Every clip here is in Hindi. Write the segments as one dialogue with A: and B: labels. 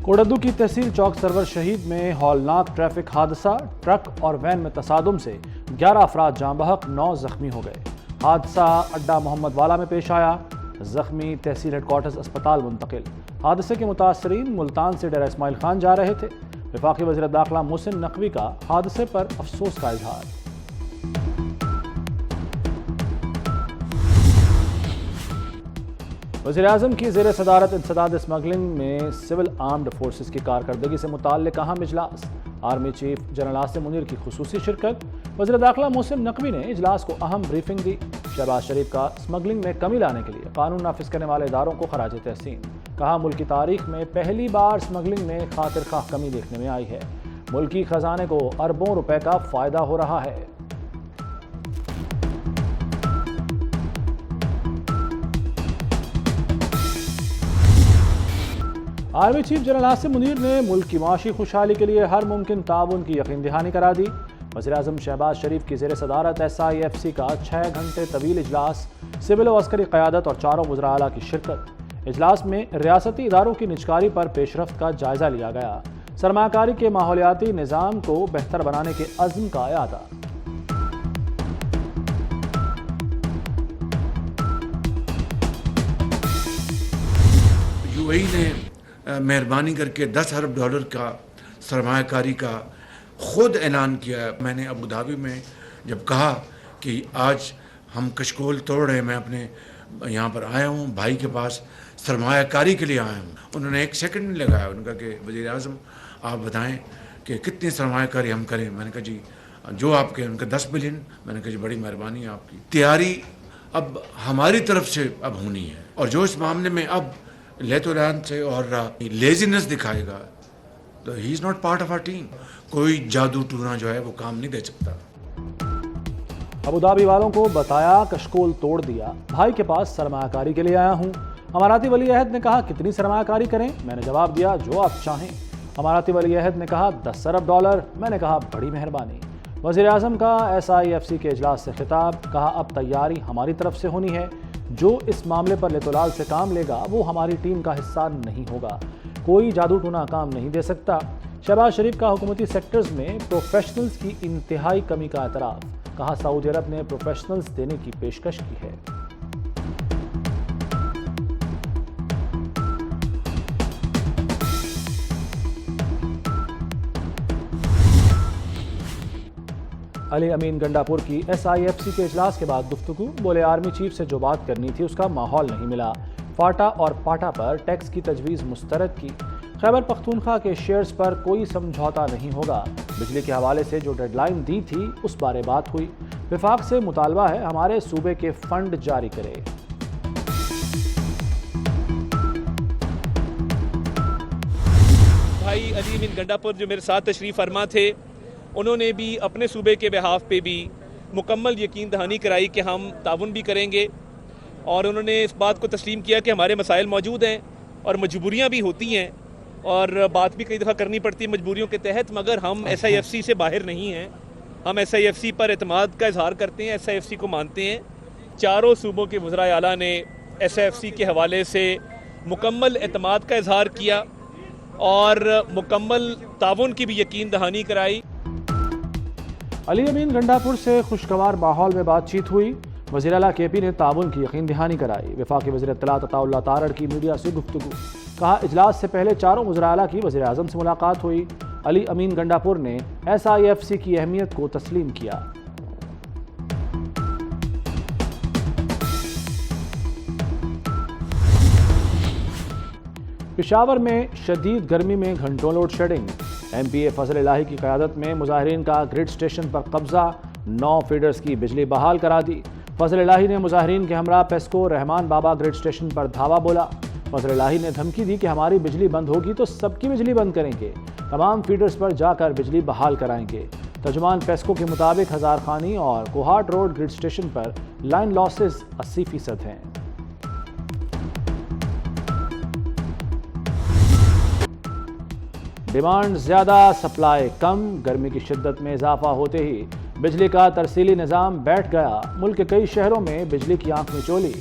A: कोडद्दू की तहसील चौक सरवर शहीद में हौलनाक ट्रैफिक हादसा, ट्रक और वैन में तसादुम से 11 अफराद जाँ बहक, 9 जख्मी हो गए। हादसा अड्डा मोहम्मद वाला में पेश आया। जख्मी तहसील हेडक्वार्टर्स अस्पताल मुंतकिल। हादसे के मुतासरीन मुल्तान से डेरा इस्माइल खान जा रहे थे। वफाकी वज़ीर दाखिला मोहसिन नकवी का हादसे पर अफसोस का इजहार। वज़ीर-ए-आज़म की ज़ेर सदारत इंसदाद स्मगलिंग में सिविल आर्म्ड फोर्सेस की कारकर्दगी से मुताल्लिक़ अहम इजलास। Army chief general Asim Munir की खुसूसी शिरकत। वज़ीर दाखिला मोहसिन नकवी ने इजलास को अहम ब्रीफिंग दी। शहबाज शरीफ का स्मगलिंग में कमी लाने के लिए कानून नाफिज करने वाले इदारों को खराज तहसीन। कहा, मुल्क की तारीख में पहली बार स्मगलिंग में खातिर खाह कमी देखने में आई है। मुल्की खजाने को अरबों रुपए का फ़ायदा हो रहा है। Army chief general Asim Munir ने मुल्क की माशी खुशहाली के लिए हर मुमकिन ताउन की यकीन दहानी करा दी। वज़ीर-ए-आज़म शहबाज शरीफ की ज़ेर सदारत SIFC का 6 घंटे तवील इजलास, सिविल व अस्करी क़यादत और चारों वज़रा आला की शिरकत। इजलास में रियासती इदारों की निजकारी पर पेशरफ्त का जायजा लिया गया। सरमाकारी के माहौलियाती निज़ाम को बेहतर बनाने के अज़्म का इआदा।
B: UAE ने मेहरबानी करके $10 अरब का सरमायाकारी का खुद ऐलान किया। मैंने अबू धाबी में जब कहा कि आज हम कशकोल तोड़ रहे हैं, मैं अपने यहाँ पर आया हूँ, भाई के पास सरमायाकारी के लिए आया हूँ, उन्होंने 1 सेकंड नहीं लगाया। उन्होंने कहा कि वज़ीर-ए-आज़म आप बताएं कि कितनी सरमायाकारी हम करें। मैंने कहा जी जो आपके, उनका 10 बिलियन। मैंने कहा जी बड़ी मेहरबानी है आपकी। तैयारी अब हमारी तरफ से अब होनी है, और जो इस मामले में अब लेतोलान से और लेजीनेस दिखाएगा तो he is not part of our team. कोई जादू टूना जो है वो काम नहीं दे सकता।
A: अबू धाबी वालों को बताया कशकोल तोड़ दिया, भाई के पास सरमायाकारी के लिए आया हूँ। अमाराती वली अहद ने कहा कितनी सरमायाकारी करें। मैंने जवाब दिया जो आप चाहें। अमाराती वली अहद ने कहा $10 अरब। मैंने कहा बड़ी मेहरबानी। वज़ीर-ए-आज़म का SIFC के इजलास से खिताब। कहा अब तैयारी हमारी तरफ से होनी है। जो इस मामले पर लेतोलाल से काम लेगा वो हमारी टीम का हिस्सा नहीं होगा। कोई जादू टूना काम नहीं दे सकता। शहबाज शरीफ का हुकूमती सेक्टर्स में प्रोफेशनल्स की इंतहाई कमी का एतराफ़। कहा सऊदी अरब ने प्रोफेशनल्स देने की पेशकश की है। अली अमीन गंडापुर की SIFC के इजलास के बाद गुफ्तगू। बोले आर्मी चीफ से जो बात करनी थी उसका माहौल नहीं मिला। फाटा और पाटा पर टैक्स की तजवीज़ मुस्तरद की। खैबर पख्तूनख्वा के शेयर्स पर कोई समझौता नहीं होगा। बिजली के हवाले से जो डेडलाइन दी थी उस बारे बात हुई। विफाक से मुतालबा है हमारे सूबे के फंड जारी करे।
C: भाई अली अमीन गंडापुर जो मेरे साथ तशरीफ़ फरमा थे, उन्होंने भी अपने सूबे के बिहाफ पे भी मुकम्मल यकीन दहानी कराई कि हम ताउन भी करेंगे, और उन्होंने इस बात को तस्लीम किया कि हमारे मसाइल मौजूद हैं और मजबूरियां भी होती हैं, और बात भी कई दफ़ा करनी पड़ती है मजबूरियों के तहत, मगर हम SIFC से बाहर नहीं हैं। हम SIFC पर एतमाद का इजहार करते हैं, SIFC को मानते हैं। चारों सूबों के वज़राए आला ने SIFC के हवाले से मुकम्मल एतमाद का इजहार किया और मुकम्मल ताउन की भी यकीन दहानी कराई।
A: अली अमीन गंडापुर से खुशगवार माहौल में बातचीत हुई। वज़ीर आला KP ने ताउन की यकीन दहानी कराई। वफाकी वज़ीर इत्तलात अताउल्लाह तारड़ की मीडिया से गुफ्तगू। कहा इजलास से पहले चारों वज़रा आला की वज़ीर-ए-आज़म से मुलाकात हुई। अली अमीन गंडापुर ने SIFC की अहमियत को तस्लीम किया। पेशावर में शदीद गर्मी में घंटों लोड शेडिंग। MPA फजल इलाही की क़यादत में मुजाहिरीन का ग्रिड स्टेशन पर कब्जा। 9 फीडर्स की बिजली बहाल करा दी। फजल इलाही ने मुजाहिरीन के हमरा पेस्को रहमान बाबा ग्रिड स्टेशन पर धावा बोला। फजल इलाही ने धमकी दी कि हमारी बिजली बंद होगी तो सबकी बिजली बंद करेंगे, तमाम फीडर्स पर जाकर बिजली बहाल कराएंगे। तर्जुमान पेस्को के मुताबिक हजार खानी और कोहाट रोड ग्रिड स्टेशन पर लाइन लॉसेस 80% हैं। डिमांड ज़्यादा, सप्लाई कम। गर्मी की शिद्दत में इजाफा होते ही बिजली का तरसीली निज़ाम बैठ गया। मुल्क के कई शहरों में बिजली की आंख मिचोली।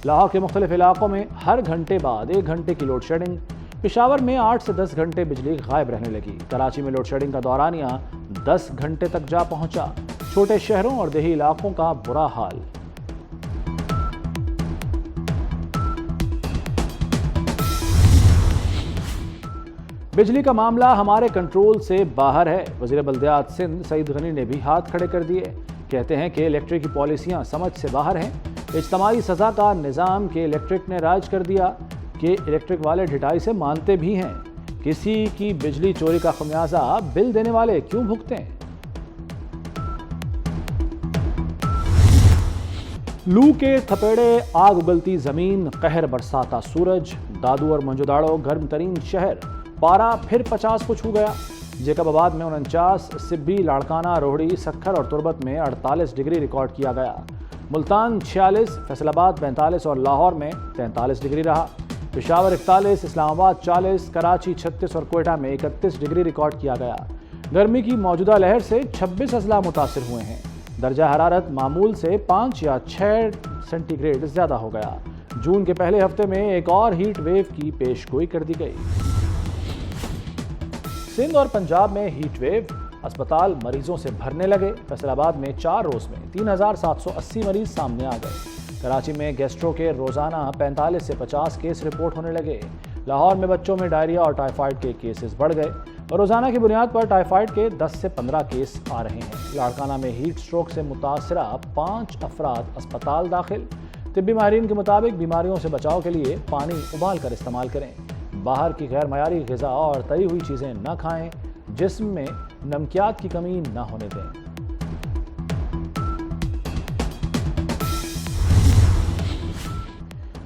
A: लाहौर के मुख्तलिफ इलाकों में हर घंटे बाद 1 घंटे की लोड शेडिंग। पेशावर में 8 से 10 घंटे बिजली गायब रहने लगी। कराची में लोड शेडिंग का दौरानिया 10 घंटे तक जा पहुंचा। छोटे शहरों और देही इलाकों का बुरा हाल। बिजली का मामला हमारे कंट्रोल से बाहर है। वज़ीर बल्दियात सिंध सईद गनी ने भी हाथ खड़े कर दिए। कहते हैं कि इलेक्ट्रिक की पॉलिसियां समझ से बाहर हैं। इज्तमाही सजा का निज़ाम के इलेक्ट्रिक ने राज कर दिया कि इलेक्ट्रिक वाले ढिठाई से मानते भी हैं। किसी की बिजली चोरी का खमियाजा बिल देने वाले क्यों भुगतें? लू के थपेड़े, आग उगलती जमीन, कहर बरसाता सूरज। दादू और मंजोदाड़ो गर्म तरीन शहर। पारा फिर 50 को छू गया। जेकबाबाद में 49, सिब्बी, लाड़काना, रोहड़ी, सक्खर और तुरबत में 48 डिग्री रिकॉर्ड किया गया। मुल्तान 46, फैसलाबाद 45 और लाहौर में 43 डिग्री रहा। पेशावर 41, इस्लामाबाद 40, कराची 36 और क्वेटा में 31 डिग्री रिकॉर्ड किया गया। गर्मी की मौजूदा लहर से 26 अजला मुतासिर हुए हैं। दर्जा हरारत मामूल से 5 या 6 सेंटीग्रेड ज़्यादा हो गया। जून के पहले हफ्ते में एक और हीट वेव की पेशगोई कर दी गई। सिंध और पंजाब में हीट वेव, अस्पताल मरीजों से भरने लगे। फैसलाबाद में 4 रोज में 3780 मरीज सामने आ गए। कराची में गैस्ट्रो के रोजाना 45 से 50 केस रिपोर्ट होने लगे। लाहौर में बच्चों में डायरिया और टाइफाइड के केसेस बढ़ गए और रोजाना की बुनियाद पर टाइफाइड के 10 से 15 केस आ रहे हैं। लाड़काना में हीट स्ट्रोक से मुतासरा 5 अफराद अस्पताल दाखिल। तिब्बी माहिरीन के मुताबिक बीमारियों से बचाव के लिए पानी उबाल कर इस्तेमाल करें। बाहर की गैर मयारी ग़िज़ा और तली हुई चीज़ें न खाएं। जिस्म में नमकियात की कमी न होने दें।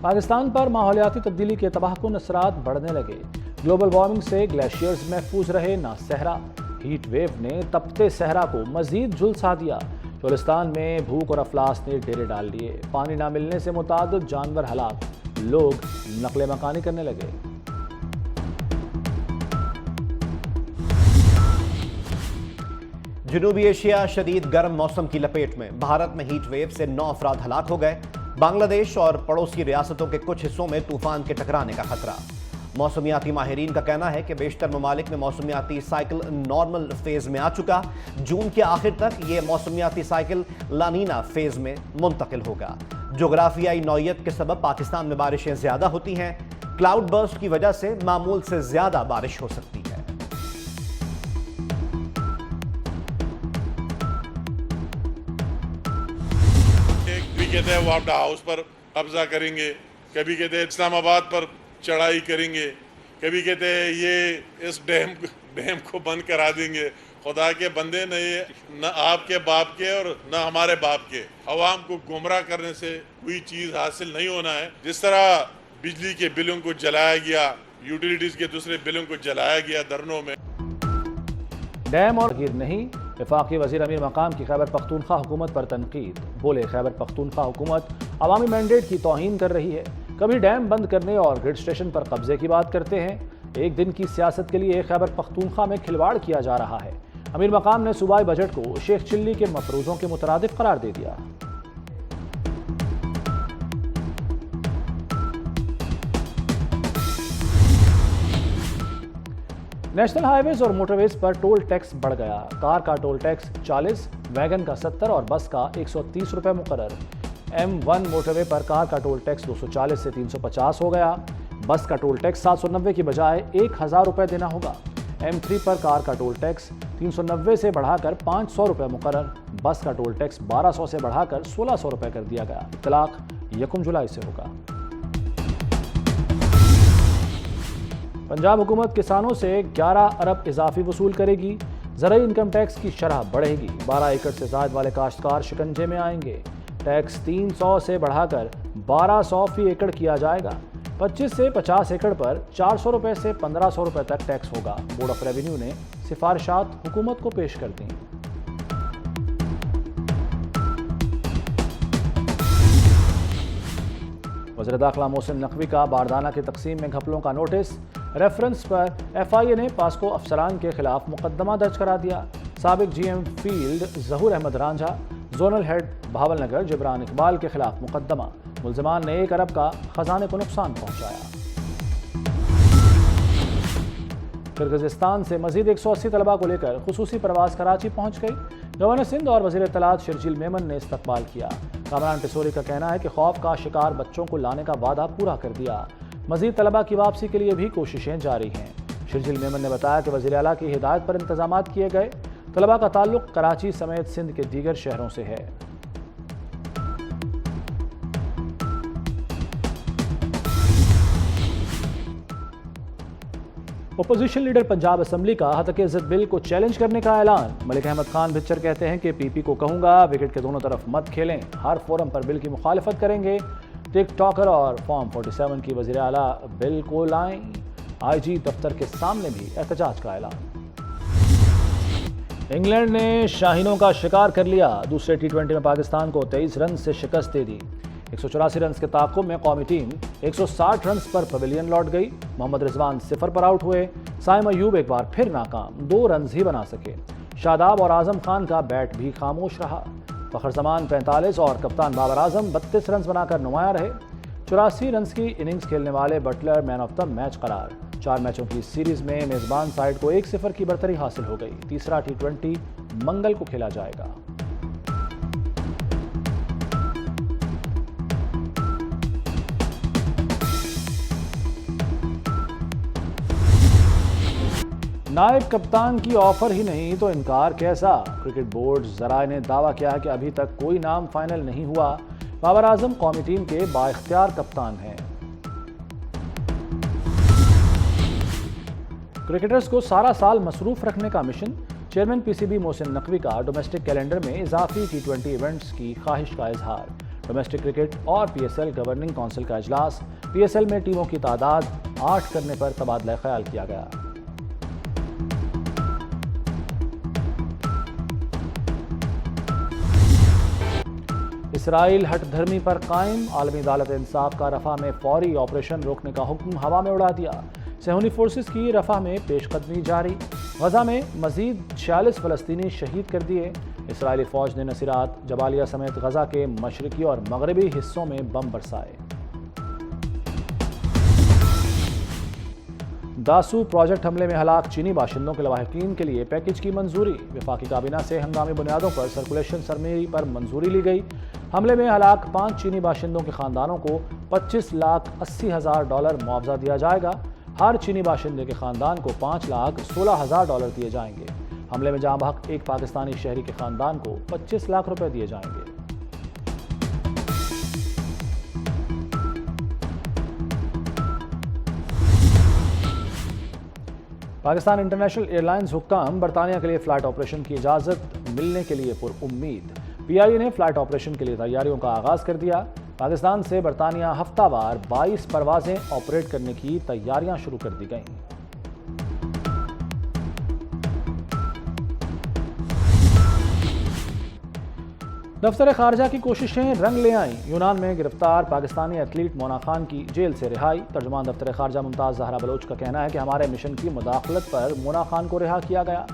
A: पाकिस्तान पर माहौलियाती तब्दीली के तबाहकुन असरात बढ़ने लगे। ग्लोबल वार्मिंग से ग्लेशियर्स महफूज रहे ना सहरा। हीट वेव ने तपते सहरा को मजीद झुलसा दिया। चोलिस्तान में भूख और अफलास ने डेरे डाल लिए। पानी ना मिलने से मुतादिद जानवर हलाक। लोग नकले मकानी करने लगे।
D: जनूबी एशिया शदीद गर्म मौसम की लपेट में। भारत में हीट वेव से 9 अफराद हलाक हो गए। बांग्लादेश और पड़ोसी रियासतों के कुछ हिस्सों में तूफान के टकराने का खतरा। मौसमियाती माहिरीन का कहना है कि बेशतर ममालिक में मौसमियाती साइकिल नॉर्मल फेज में आ चुका। जून के आखिर तक ये मौसमियाती साइकिल लानीना फेज में मुंतकिल होगा। जोग्राफियाई नौइयत के सबब पाकिस्तान में बारिशें ज्यादा होती हैं। क्लाउड बर्स्ट की वजह से मामूल से ज्यादा बारिश हो सकती है।
E: कहते हैं वो अपना हाउस पर कब्जा करेंगे, कभी कहते हैं इस्लामाबाद पर चढ़ाई करेंगे, कभी कहते हैं ये इस डैम को बंद करा देंगे। खुदा के बंदे न आपके बाप के और न हमारे बाप के। अवाम को गुमराह करने से कोई चीज़ हासिल नहीं होना है। जिस तरह बिजली के बिलों को जलाया गया, यूटिलिटीज़ के दूसरे बिलों को जलाया गया धरनों में।
A: डैम और गिर नहीं। वफाकी वज़ीर अमीर मकाम की खैबर पख्तूनख्वा हुकूमत पर तनकीद। बोले खैबर पख्तूनख्वा हुकूमत अवामी मैंडेट की तौहीन कर रही है। कभी डैम बंद करने और ग्रिड स्टेशन पर कब्जे की बात करते हैं। एक दिन की सियासत के लिए खैबर पख्तूनख्वा में खिलवाड़ किया जा रहा है। अमीर मकाम ने सूबाई बजट को शेख चिल्ली के मफरूज़ों के मुतरादिफ करार दे दिया। नेशनल हाईवेज और मोटरवेज पर टोल टैक्स बढ़ गया। कार का टोल टैक्स 40, वैगन का 70 और बस का 130 रुपये मुकर्रर। M1 मोटरवे पर कार का टोल टैक्स 240 से 350 हो गया। बस का टोल टैक्स 790 की बजाय 1000 रुपये देना होगा। M3 पर कार का टोल टैक्स 390 से बढ़ाकर 500 रुपये मुकर्रर। बस का टोल टैक्स 1200 से बढ़ाकर 1600 रुपये कर दिया गया। इतलाक 1 जुलाई से होगा। पंजाब हुकूमत किसानों से 11 अरब इजाफी वसूल करेगी। ज़राई इनकम टैक्स की शरह बढ़ेगी। 12 एकड़ से ज़ायद वाले काश्तकार शिकंजे में आएंगे। टैक्स 300 से बढ़ाकर 1200 फी एकड़ किया जाएगा। 25 से 50 एकड़ पर 400 रुपये से 1500 रुपये तक टैक्स होगा। बोर्ड ऑफ रेवेन्यू ने सिफारिशात हुकूमत को पेश कर दी। वज़ीर दाखिला मोहसिन नकवी का बारदाना की तकसीम में घपलों का नोटिस। रेफरेंस पर FIA ने पास्को अफसरान के खिलाफ मुकदमा दर्ज करा दिया। साबिक GM फील्ड ज़हूर अहमद रांझा, जोनल हेड भावलनगर जिब्रान इकबाल के खिलाफ मुकदमा। मुल्ज़िमान ने 1 अरब का खजाने को नुकसान पहुंचाया। किर्गिस्तान से मजीद 180 तलबा को लेकर खुसूसी प्रवास कराची पहुंच गई। गवर्नर सिंध और वजीर इत्तलात शर्जील मेमन ने इस्तकबाल किया। कामरान पिसोरी का कहना है कि खौफ का शिकार बच्चों को लाने का वादा पूरा कर दिया। मजीद तलबा की वापसी के लिए भी कोशिशें जारी हैं। शर्जील मेमन ने बताया कि वजीर आला की हिदायत पर इंतजामात किए गए। तलबा का ताल्लुक कराची समेत सिंध के दीगर शहरों से है। अपोजिशन लीडर पंजाब असेंबली का हतक इज्जत बिल को चैलेंज करने का ऐलान। मलिक अहमद खान भिच्चर कहते हैं कि पीपी को कहूंगा विकेट के दोनों तरफ मत खेलें, हर फोरम पर बिल की मुखालिफत करेंगे। टिकटॉकर और फॉर्म 47 की वजीर आला बिल को लाएं। आईजी दफ्तर के सामने भी एहतजाज का ऐलान। इंग्लैंड ने शाहीनों का शिकार कर लिया। दूसरे टी20 में पाकिस्तान को 23 रन से शिकस्त दे दी। 184 रन के ताक़ुब में कौमी टीम 160 रन पर पवेलियन लौट गई। मोहम्मद रिजवान 0 पर आउट हुए। साइम अयूब एक बार फिर नाकाम, 2 रन ही बना सके। शादाब और आजम खान का बैट भी खामोश रहा। फखर जमान 45 और कप्तान बाबर आजम 32 रन बनाकर नुमाया रहे। 84 रन की इनिंग्स खेलने वाले Buttler man of the match करार। 4 मैचों की सीरीज में मेजबान साइड को 1-0 की बढ़तरी हासिल हो गई। तीसरा टी20 मंगल को खेला जाएगा। नायब कप्तान की ऑफर ही नहीं तो इनकार कैसा। क्रिकेट बोर्ड जराए ने दावा किया कि अभी तक कोई नाम फाइनल नहीं हुआ। बाबर आजम कौमी टीम के बाइख्तियार कप्तान हैं। क्रिकेटर्स को सारा साल मसरूफ रखने का mission. Chairman PCB Mohsin Naqvi का डोमेस्टिक कैलेंडर में इजाफी टी20 इवेंट्स की ख्वाहिश का इजहार। डोमेस्टिक क्रिकेट और पीएसएल गवर्निंग काउंसिल का इजलास। पीएसएल में टीमों की तादाद 8 करने पर तबादला ख्याल किया गया। इसराइल हठधर्मी पर कायम। आलमी अदालत इंसाफ का रफा में फौरी ऑपरेशन रोकने का हुक्म हवा में उड़ा दिया। सहूनी फोर्सेस की रफा में पेशकदमी जारी। गजा में मजीद 46 फलस्तीनी शहीद कर दिए। इसराइली फौज ने नसीरात, जबालिया समेत गजा के मशरकी और मगरबी हिस्सों में बम बरसाए। दासू प्रोजेक्ट हमले में हलाक चीनी बाशिंदों के लवाहिकीन के लिए पैकेज की मंजूरी। वफाकी काबीना से हंगामी बुनियादों पर सर्कुलेशन सरमरी पर मंजूरी ली गई। हमले में हलाक 5 चीनी बाशिंदों के खानदानों को $25,80,000 मुआवजा दिया जाएगा। हर चीनी बाशिंदे के खानदान को $5,16,000 दिए जाएंगे। हमले में जाँ बहक एक पाकिस्तानी शहरी के खानदान को 25 लाख रुपए दिए जाएंगे। पाकिस्तान इंटरनेशनल एयरलाइंस हुक्काम बरतानिया के लिए फ्लाइट ऑपरेशन की इजाज़त मिलने के लिए पुरुम्मीद। पीआईए ने फ्लाइट ऑपरेशन के लिए तैयारियों का आगाज़ कर दिया। पाकिस्तान से बरतानिया हफ्तावार 22 परवाजें ऑपरेट करने की तैयारियां शुरू कर दी गईं। दफ्तर खारजा की कोशिशें रंग ले आईं। यूनान में गिरफ्तार पाकिस्तानी एथलीट मोना खान की जेल से रिहाई। तर्जुमान दफ्तर खारजा मुमताज़ जहरा बलोच का कहना है कि हमारे मिशन की मुदाखलत पर मोना खान को रिहा किया गया।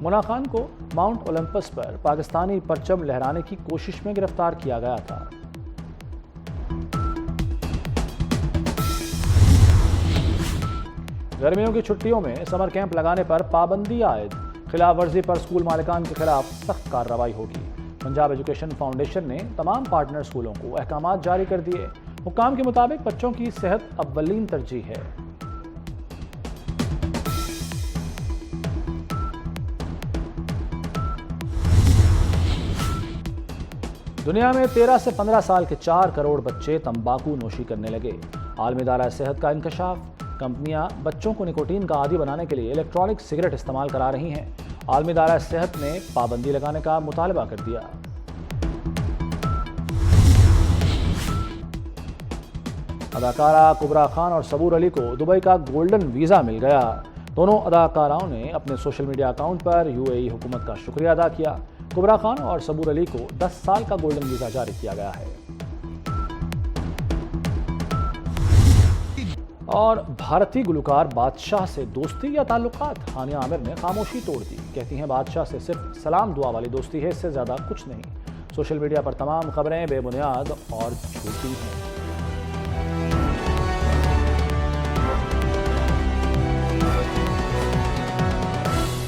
A: मोना खान को माउंट ओलंपस पर पाकिस्तानी परचम लहराने की कोशिश में गिरफ्तार किया गया था। गर्मियों की छुट्टियों में समर कैंप लगाने पर पाबंदी आयद। खिलाफ वर्जी पर स्कूल मालिकान के खिलाफ सख्त कार्रवाई होगी। पंजाब एजुकेशन फाउंडेशन ने तमाम पार्टनर स्कूलों को अहकामात जारी कर दिए। हुक्काम के मुताबिक बच्चों की सेहत अव्वलीन तरजीह है। दुनिया में 13 से 15 साल के 4 करोड़ बच्चे तंबाकू नोशी करने लगे। आलमी इदारा सेहत का इंकशाफ। कंपनियां बच्चों को निकोटीन का आदी बनाने के लिए इलेक्ट्रॉनिक सिगरेट इस्तेमाल करा रही हैं। आलमी इदारा सेहत ने पाबंदी लगाने का मुतालबा कर दिया। अदाकारा कुबरा खान और सबूर अली को दुबई का गोल्डन वीज़ा मिल गया। दोनों अदाकाराओं ने अपने सोशल मीडिया अकाउंट पर यूएई हुकूमत का शुक्रिया अदा किया। कुबरा खान और सबूर अली को 10 साल का गोल्डन वीज़ा जारी किया गया है। और भारतीय गुलकार बादशाह से दोस्ती या ताल्लुकात। हानिया आमिर ने खामोशी तोड़ दी। कहती हैं बादशाह से सिर्फ सलाम दुआ वाली दोस्ती है, इससे ज़्यादा कुछ नहीं। सोशल मीडिया पर तमाम खबरें बेबुनियाद और झूठी हैं।